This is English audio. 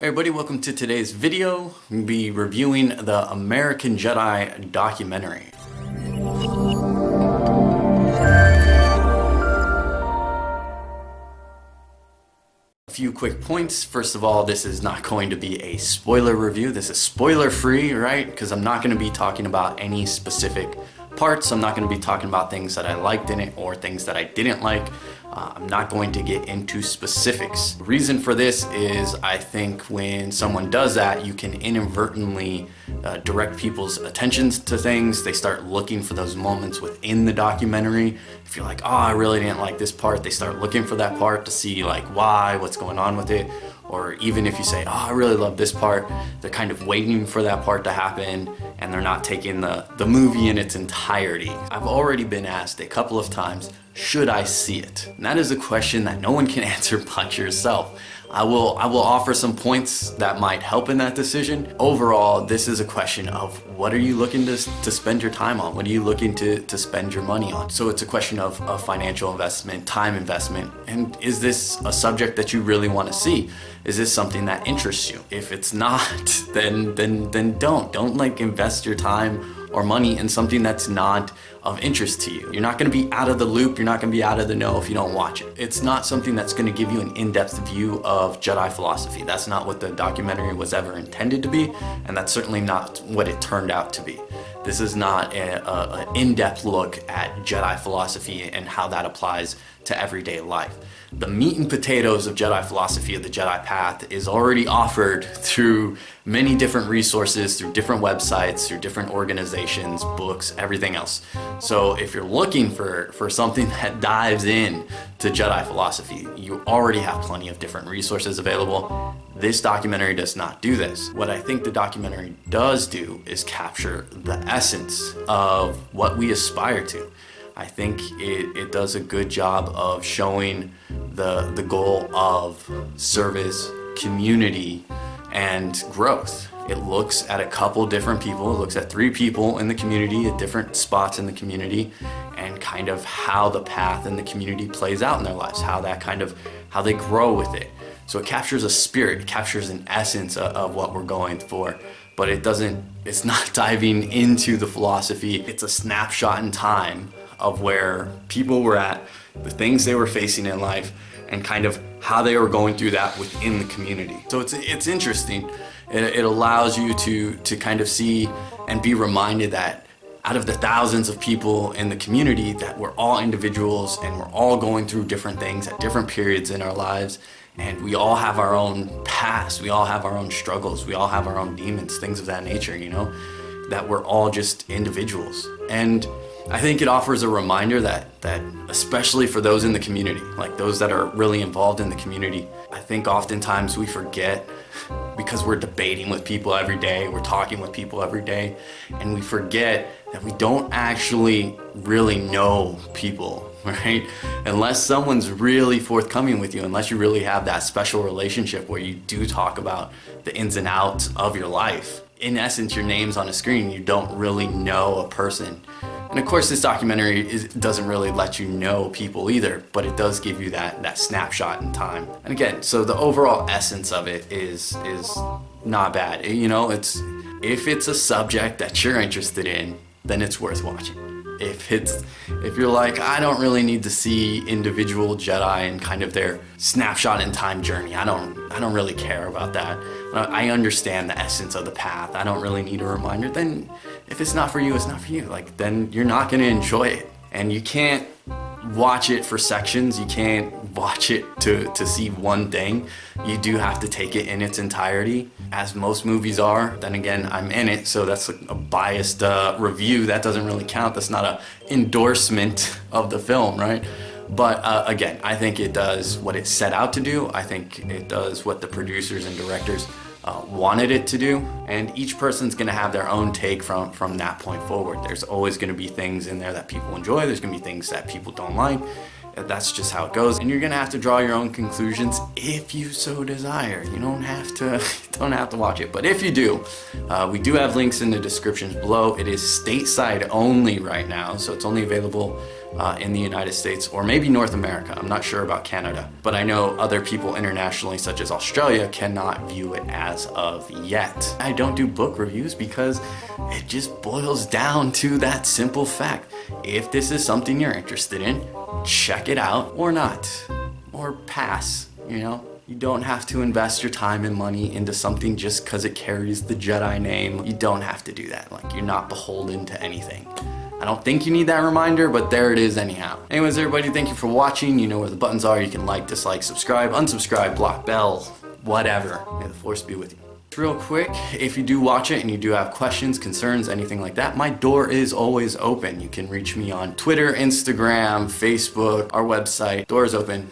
Hey everybody, welcome to today's video. We'll be reviewing the American Jedi documentary. A few quick points. First of all, this is not going to be a spoiler review. This is spoiler free, right? Because I'm not going to be talking about any specific parts. I'm not going to be talking about things that I liked in it or things that I didn't like. I'm not going to get into specifics. The reason for this is I think when someone does that, you can inadvertently direct people's attentions to things. They start looking for those moments within the documentary. If you're like, oh, I really didn't like this part, they start looking for that part to see like why, what's going on with it. Or even if you say, oh, I really love this part, they're kind of waiting for that part to happen and they're not taking the movie in its entirety. I've already been asked a couple of times, should I see it? And that is a question that no one can answer but yourself. I will offer some points that might help in that decision. Overall, this is a question of what are you looking to spend your time on? What are you looking to spend your money on? So it's a question of financial investment, time investment, and is this a subject that you really want to see? Is this something that interests you? If it's not, then don't like invest your time or money in something that's not of interest to you. You're not gonna be out of the loop, you're not gonna be out of the know if you don't watch it. It's not something that's gonna give you an in-depth view of Jedi philosophy. That's not what the documentary was ever intended to be, and that's certainly not what it turned out to be. This is not an in-depth look at Jedi philosophy and how that applies to everyday life. The meat and potatoes of Jedi philosophy of the Jedi path is already offered through many different resources, through different websites, through different organizations, books, everything else. So if you're looking for something that dives in to Jedi philosophy, you already have plenty of different resources available. This documentary does not do this. What I think the documentary does do is capture the essence of what we aspire to. I think it does a good job of showing the goal of service, community, and growth. It looks at a couple different people. It looks at 3 people in the community at different spots in the community and kind of how the path in the community plays out in their lives, how they grow with it. So it captures a spirit, it captures an essence of what we're going for, but it's not diving into the philosophy. It's a snapshot in time of where people were at, the things they were facing in life, and kind of how they were going through that within the community. So it's interesting. It allows you to kind of see and be reminded that out of the thousands of people in the community, that we're all individuals and we're all going through different things at different periods in our lives, and we all have our own past, we all have our own struggles, we all have our own demons, things of that nature, you know, that we're all just individuals. And I think it offers a reminder that especially for those in the community, like those that are really involved in the community, I think oftentimes we forget, because we're debating with people every day, we're talking with people every day, and we forget that we don't actually really know people, right? Unless someone's really forthcoming with you, unless you really have that special relationship where you do talk about the ins and outs of your life. In essence, your name's on a screen, you don't really know a person. And of course, this documentary doesn't really let you know people either, but it does give you that snapshot in time. And again, so the overall essence of it is not bad. You know, if it's a subject that you're interested in, then it's worth watching. If you're like, I don't really need to see individual Jedi and kind of their snapshot in time journey, I don't really care about that. I understand the essence of the path, I don't really need a reminder, then if it's not for you, it's not for you. Like, then you're not gonna enjoy it. And you can't watch it for sections, you can't watch it to see one thing. You do have to take it in its entirety, as most movies are. Then again, I'm in it, so that's a biased review. That doesn't really count. That's not an endorsement of the film, right? But again, I think it does what it set out to do. I think it does what the producers and directors wanted it to do, and each person's gonna have their own take from that point forward. There's always gonna be things in there that people enjoy, there's gonna be things that people don't like. That's just how it goes, and you're gonna have to draw your own conclusions if you so desire. You don't have to watch it, but if you do, we do have links in the descriptions below. It is stateside only right now, so it's only available in the United States, or maybe North America. I'm not sure about Canada, but I know other people internationally, such as Australia, cannot view it as of yet. I don't do book reviews because it just boils down to that simple fact. If this is something you're interested in, check it out or not, or pass, you know? You don't have to invest your time and money into something just because it carries the Jedi name. You don't have to do that. Like, you're not beholden to anything. I don't think you need that reminder, but there it is anyhow. Anyways, everybody, thank you for watching. You know where the buttons are. You can like, dislike, subscribe, unsubscribe, block, bell, whatever. May the force be with you. Real quick, if you do watch it and you do have questions, concerns, anything like that, my door is always open. You can reach me on Twitter, Instagram, Facebook, our website. Door is open.